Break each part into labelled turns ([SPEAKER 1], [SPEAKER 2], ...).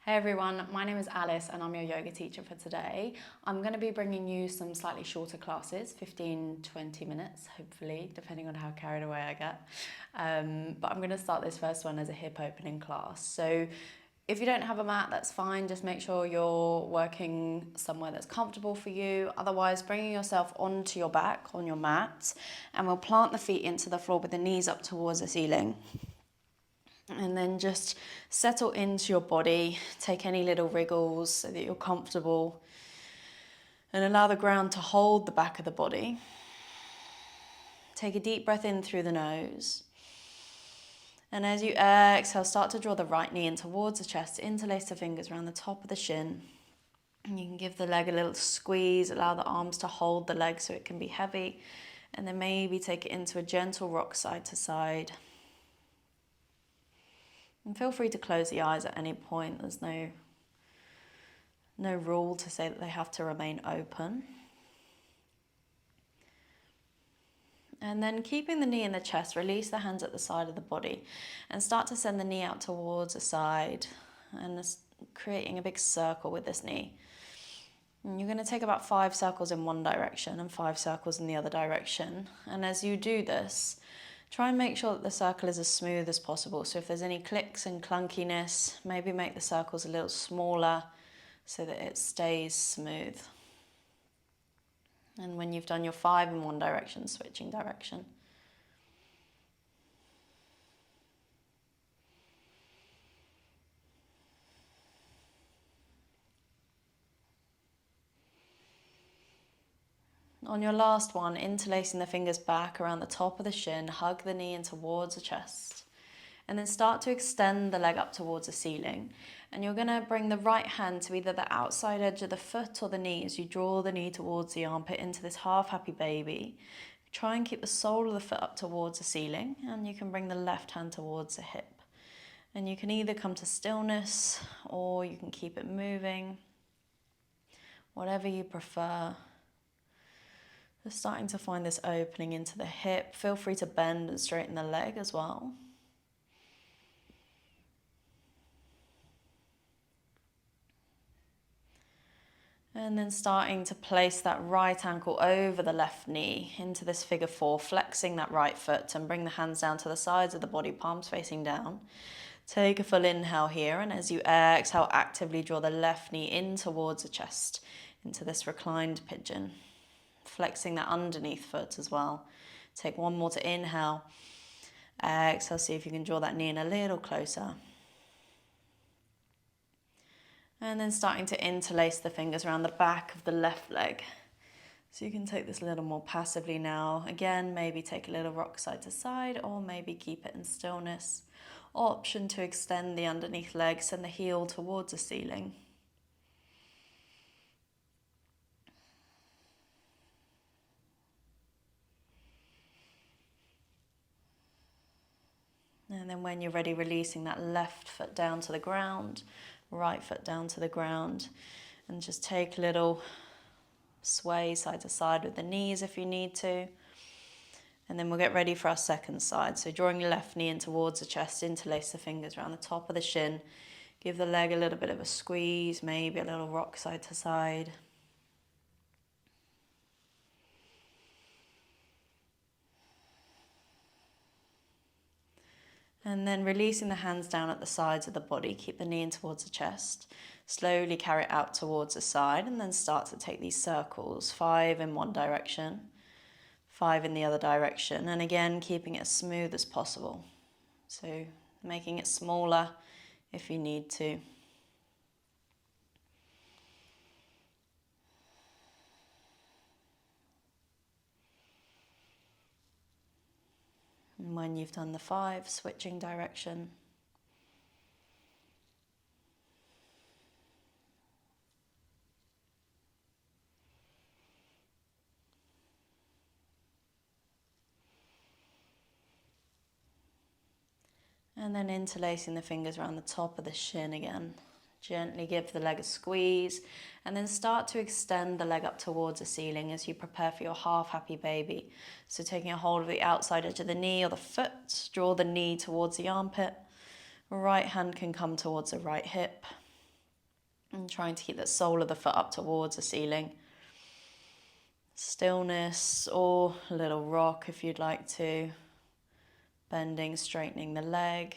[SPEAKER 1] Hey everyone, my name is Alice and I'm your yoga teacher for today. I'm going to be bringing you some slightly shorter classes, 15-20 minutes hopefully, depending on how carried away I get. But I'm going to start this first one as a hip opening class. So if you don't have a mat, that's fine. Just make sure you're working somewhere that's comfortable for you. Otherwise, bringing yourself onto your back on your mat, and we'll plant the feet into the floor with the knees up towards the ceiling. And then just settle into your body, take any little wriggles so that you're comfortable, and allow the ground to hold the back of the body. Take a deep breath in through the nose. And as you exhale, start to draw the right knee in towards the chest, interlace the fingers around the top of the shin. And you can give the leg a little squeeze, allow the arms to hold the leg so it can be heavy, and then maybe take it into a gentle rock side to side. And feel free to close the eyes at any point. There's no rule to say that they have to remain open. And then keeping the knee in the chest, release the hands at the side of the body and start to send the knee out towards the side and creating a big circle with this knee. And you're going to take about 5 circles in one direction and 5 circles in the other direction. And as you do this, try and make sure that the circle is as smooth as possible. So if there's any clicks and clunkiness, maybe make the circles a little smaller so that it stays smooth. And when you've done your 5 in one direction, switching direction. On your last one, interlacing the fingers back around the top of the shin, hug the knee in towards the chest. And then start to extend the leg up towards the ceiling. And you're going to bring the right hand to either the outside edge of the foot or the knee as you draw the knee towards the armpit into this half happy baby. Try and keep the sole of the foot up towards the ceiling, and you can bring the left hand towards the hip. And you can either come to stillness or you can keep it moving, whatever you prefer. Just starting to find this opening into the hip. Feel free to bend and straighten the leg as well. And then starting to place that right ankle over the left knee into this figure 4, flexing that right foot and bring the hands down to the sides of the body, palms facing down. Take a full inhale here, and as you exhale, actively draw the left knee in towards the chest, into this reclined pigeon. Flexing that underneath foot as well. Take one more to inhale. Exhale, see if you can draw that knee in a little closer. And then starting to interlace the fingers around the back of the left leg. So you can take this a little more passively now. Again, maybe take a little rock side to side, or maybe keep it in stillness. Option to extend the underneath leg, send the heel towards the ceiling. And then when you're ready, releasing that left foot down to the ground, right foot down to the ground, and just take a little sway side to side with the knees if you need to. And then we'll get ready for our second side. So drawing your left knee in towards the chest, interlace the fingers around the top of the shin, give the leg a little bit of a squeeze, maybe a little rock side to side. And then releasing the hands down at the sides of the body, keep the knee in towards the chest. Slowly carry it out towards the side, and then start to take these circles, 5 in one direction, 5 in the other direction. And again, keeping it as smooth as possible. So making it smaller if you need to. And when you've done the 5, switching direction. And then interlacing the fingers around the top of the shin again. Gently give the leg a squeeze, and then start to extend the leg up towards the ceiling as you prepare for your half happy baby. So taking a hold of the outside edge of the knee or the foot, draw the knee towards the armpit. Right hand can come towards the right hip. And trying to keep the sole of the foot up towards the ceiling. Stillness or a little rock if you'd like to. Bending, straightening the leg.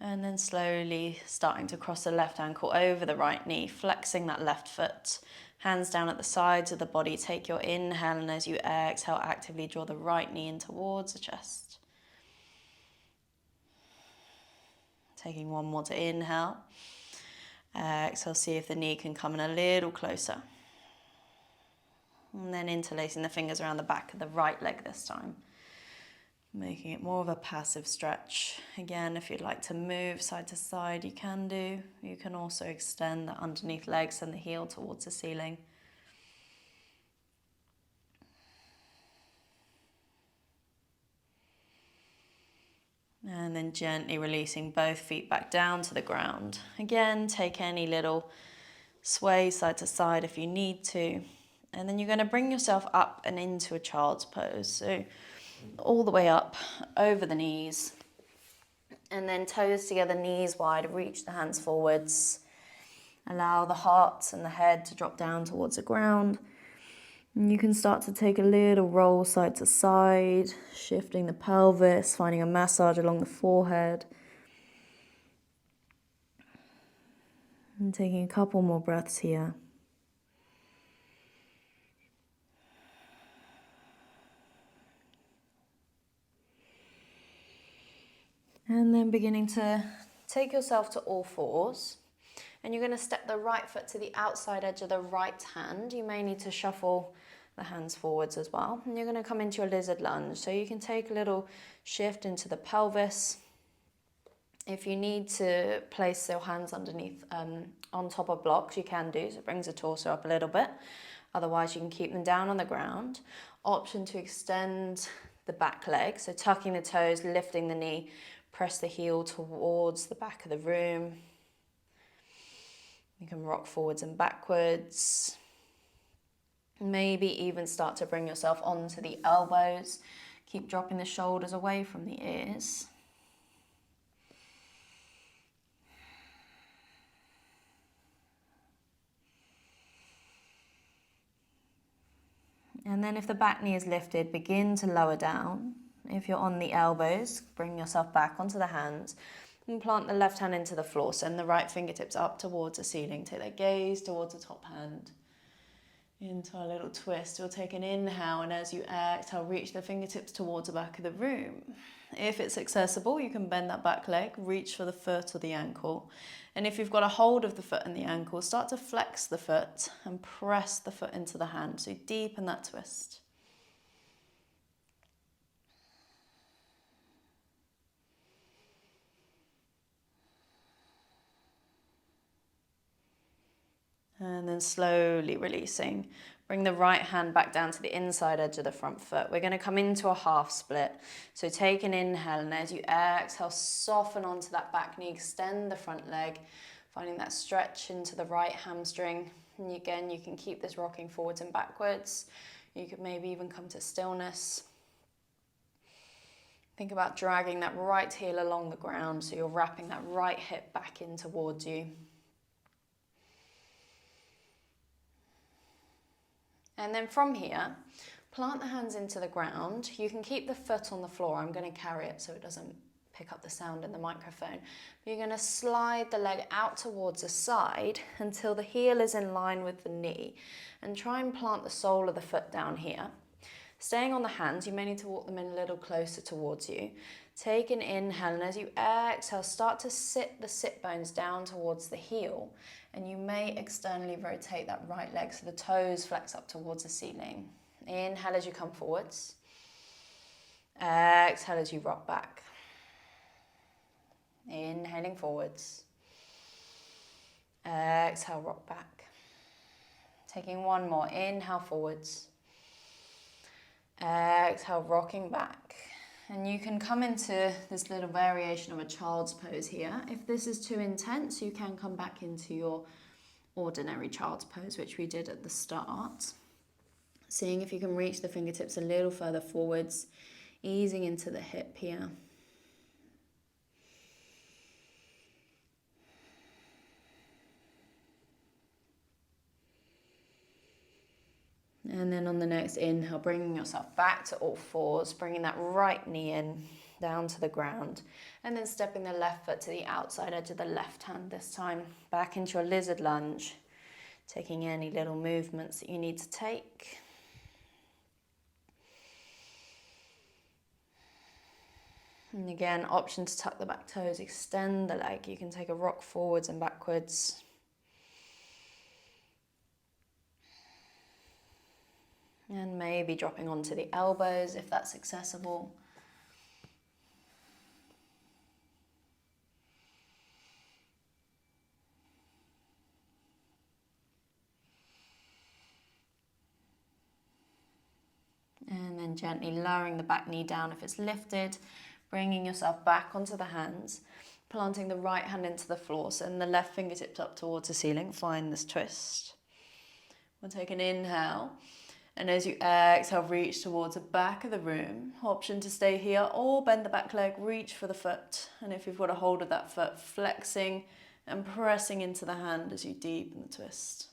[SPEAKER 1] And then slowly starting to cross the left ankle over the right knee, flexing that left foot. Hands down at the sides of the body. Take your inhale, and as you exhale, actively draw the right knee in towards the chest. Taking one more to inhale. Exhale, see if the knee can come in a little closer. And then interlacing the fingers around the back of the right leg this time. Making it more of a passive stretch. Again, if you'd like to move side to side, you can do. You can also extend the underneath legs and the heel towards the ceiling. And then gently releasing both feet back down to the ground. Again, take any little sway side to side if you need to. And then you're going to bring yourself up and into a child's pose. So all the way up, over the knees. And then toes together, knees wide, reach the hands forwards. Allow the heart and the head to drop down towards the ground. And you can start to take a little roll side to side, shifting the pelvis, finding a massage along the forehead. And taking a couple more breaths here. And then beginning to take yourself to all fours. And you're going to step the right foot to the outside edge of the right hand. You may need to shuffle the hands forwards as well. And you're going to come into your lizard lunge. So you can take a little shift into the pelvis. If you need to place your hands underneath, on top of blocks, you can do. So it brings the torso up a little bit. Otherwise, you can keep them down on the ground. Option to extend the back leg. So tucking the toes, lifting the knee, press the heel towards the back of the room. You can rock forwards and backwards. Maybe even start to bring yourself onto the elbows. Keep dropping the shoulders away from the ears. And then if the back knee is lifted, begin to lower down. If you're on the elbows, bring yourself back onto the hands. And plant the left hand into the floor. Send the right fingertips up towards the ceiling. Take that gaze towards the top hand. Into a little twist. We'll take an inhale, and as you exhale, reach the fingertips towards the back of the room. If it's accessible, you can bend that back leg, reach for the foot or the ankle. And if you've got a hold of the foot and the ankle, start to flex the foot and press the foot into the hand. So deepen that twist. And then slowly releasing. Bring the right hand back down to the inside edge of the front foot. We're going to come into a half split. So take an inhale, and as you exhale, soften onto that back knee. Extend the front leg, finding that stretch into the right hamstring. And again, you can keep this rocking forwards and backwards. You could maybe even come to stillness. Think about dragging that right heel along the ground, so you're wrapping that right hip back in towards you. And then from here, plant the hands into the ground. You can keep the foot on the floor. I'm going to carry it so it doesn't pick up the sound in the microphone. You're going to slide the leg out towards the side until the heel is in line with the knee. And try and plant the sole of the foot down here. Staying on the hands, you may need to walk them in a little closer towards you. Take an inhale, and as you exhale, start to sit the sit bones down towards the heel. And you may externally rotate that right leg so the toes flex up towards the ceiling. Inhale as you come forwards. Exhale as you rock back. Inhaling forwards. Exhale, rock back. Taking one more. Inhale forwards. Exhale, rocking back. And you can come into this little variation of a child's pose here. If this is too intense, you can come back into your ordinary child's pose, which we did at the start. Seeing if you can reach the fingertips a little further forwards, easing into the hip here. And then on the next inhale, bringing yourself back to all fours, bringing that right knee in, down to the ground, and then stepping the left foot to the outside edge of the left hand this time, back into your lizard lunge, taking any little movements that you need to take. And again, option to tuck the back toes, extend the leg. You can take a rock forwards and backwards. And maybe dropping onto the elbows if that's accessible. And then gently lowering the back knee down if it's lifted, bringing yourself back onto the hands, planting the right hand into the floor, send the left fingertips up towards the ceiling, find this twist. We'll take an inhale, and as you exhale, reach towards the back of the room. Option to stay here or bend the back leg, reach for the foot, and if you've got a hold of that foot, flexing and pressing into the hand as you deepen the twist.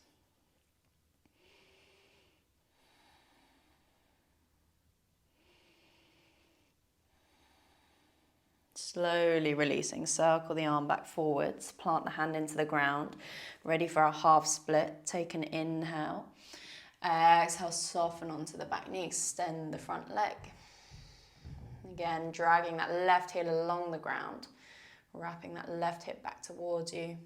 [SPEAKER 1] Slowly releasing, circle the arm back forwards, plant the hand into the ground, ready for our half split. Take an inhale, exhale, soften onto the back knee, extend the front leg. Again, dragging that left heel along the ground, wrapping that left hip back towards you.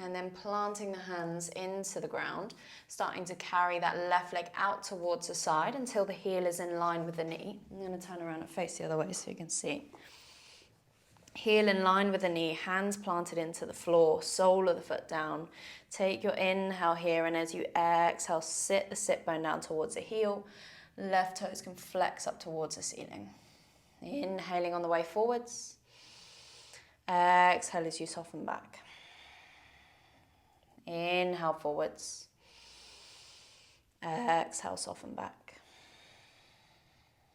[SPEAKER 1] And then planting the hands into the ground, starting to carry that left leg out towards the side until the heel is in line with the knee. I'm going to turn around and face the other way so you can see. Heel in line with the knee, hands planted into the floor, sole of the foot down. Take your inhale here, and as you exhale, sit the sit bone down towards the heel. Left toes can flex up towards the ceiling. Inhaling on the way forwards. Exhale as you soften back. Inhale forwards. Exhale, soften back.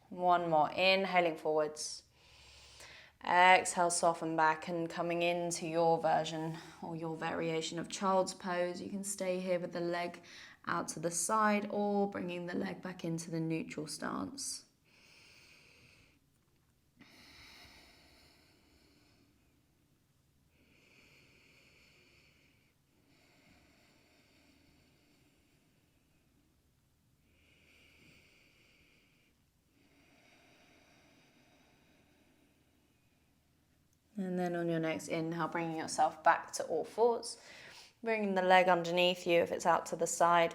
[SPEAKER 1] One more, inhaling forwards. Exhale, soften back, and coming into your version or your variation of child's pose. You can stay here with the leg out to the side or bringing the leg back into the neutral stance. And then on your next inhale, bringing yourself back to all fours, bringing the leg underneath you if it's out to the side,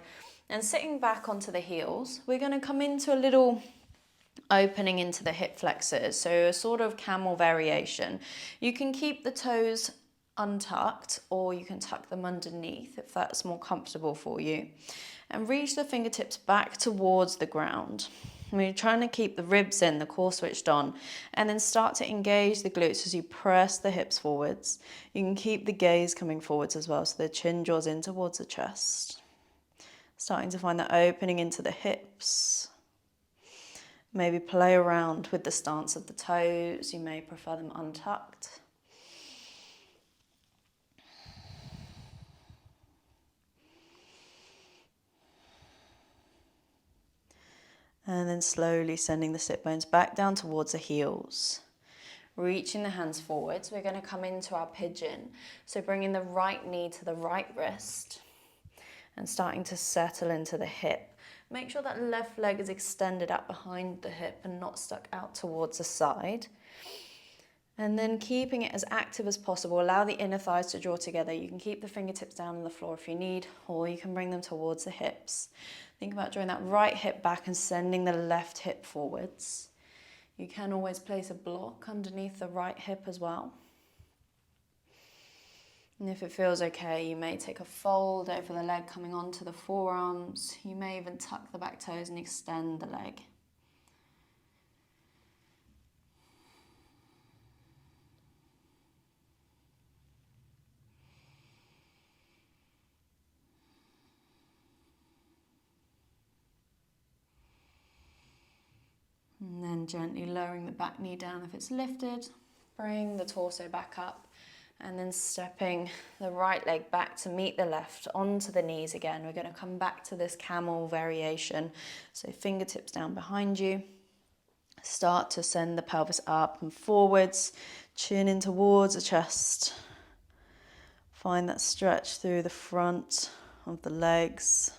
[SPEAKER 1] and sitting back onto the heels. We're going to come into a little opening into the hip flexors, so a sort of camel variation. You can keep the toes untucked or you can tuck them underneath if that's more comfortable for you. And reach the fingertips back towards the ground. We're trying to keep the ribs in, the core switched on, and then start to engage the glutes as you press the hips forwards. You can keep the gaze coming forwards as well, so the chin draws in towards the chest. Starting to find that opening into the hips. Maybe play around with the stance of the toes. You may prefer them untucked. And then slowly sending the sit bones back down towards the heels. Reaching the hands forwards, we're going to come into our pigeon. So bringing the right knee to the right wrist and starting to settle into the hip. Make sure that left leg is extended out behind the hip and not stuck out towards the side. And then keeping it as active as possible, allow the inner thighs to draw together. You can keep the fingertips down on the floor if you need, or you can bring them towards the hips. Think about drawing that right hip back and sending the left hip forwards. You can always place a block underneath the right hip as well. And if it feels okay, you may take a fold over the leg coming onto the forearms. You may even tuck the back toes and extend the leg. And then gently lowering the back knee down if it's lifted. Bring the torso back up and then stepping the right leg back to meet the left onto the knees again. We're going to come back to this camel variation. So fingertips down behind you. Start to send the pelvis up and forwards, chin in towards the chest. Find that stretch through the front of the legs.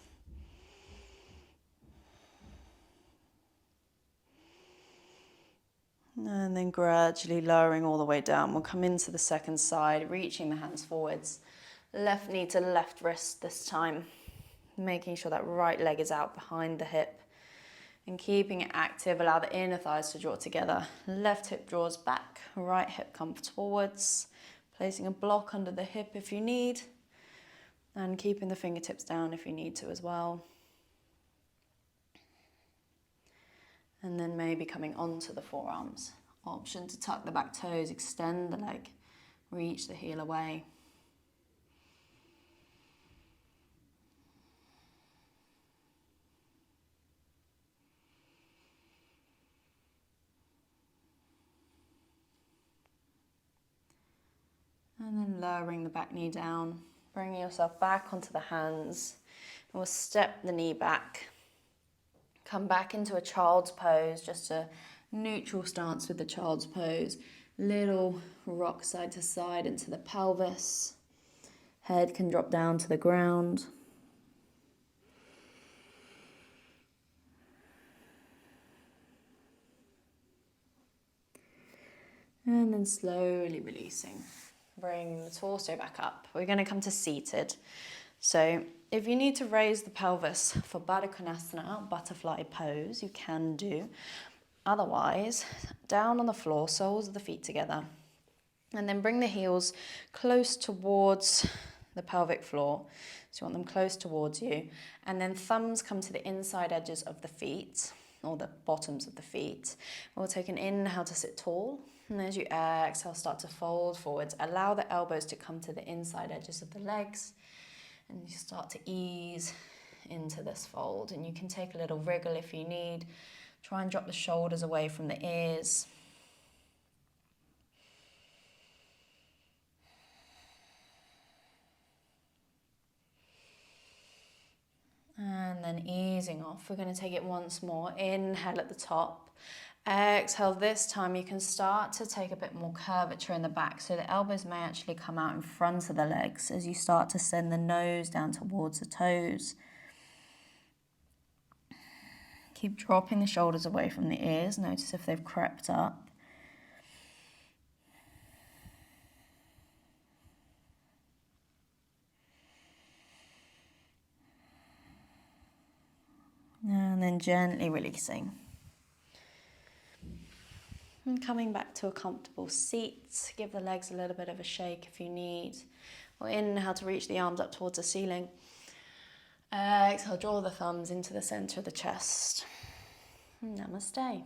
[SPEAKER 1] And then gradually lowering all the way down. We'll come into the second side, reaching the hands forwards. Left knee to left wrist this time. Making sure that right leg is out behind the hip. And keeping it active, allow the inner thighs to draw together. Left hip draws back, right hip comes forwards. Placing a block under the hip if you need. And keeping the fingertips down if you need to as well. And then maybe coming onto the forearms. Option to tuck the back toes, extend the leg, reach the heel away. And then lowering the back knee down, bringing yourself back onto the hands. And we'll step the knee back. Come back into a child's pose, just a neutral stance with the child's pose. Little rock side to side into the pelvis. Head can drop down to the ground. And then slowly releasing. Bring the torso back up. We're going to come to seated. So if you need to raise the pelvis for Baddha Konasana, butterfly pose, you can do. Otherwise, down on the floor, soles of the feet together. And then bring the heels close towards the pelvic floor. So you want them close towards you. And then thumbs come to the inside edges of the feet, or the bottoms of the feet. We'll take an inhale to sit tall. And as you exhale, start to fold forwards. Allow the elbows to come to the inside edges of the legs. And you start to ease into this fold. And you can take a little wriggle if you need. Try and drop the shoulders away from the ears. And then easing off. We're going to take it once more. Inhale at the top. Exhale. This time you can start to take a bit more curvature in the back. So the elbows may actually come out in front of the legs as you start to send the nose down towards the toes. Keep dropping the shoulders away from the ears. Notice if they've crept up. And then gently releasing. And coming back to a comfortable seat. Give the legs a little bit of a shake if you need. Or inhale to reach the arms up towards the ceiling. Exhale, draw the thumbs into the center of the chest. Namaste.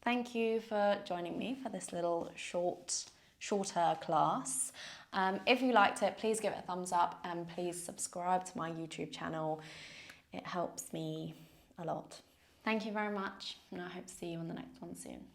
[SPEAKER 1] Thank you for joining me for this little shorter class. If you liked it, please give it a thumbs up and please subscribe to my YouTube channel. It helps me a lot. Thank you very much, and I hope to see you on the next one soon.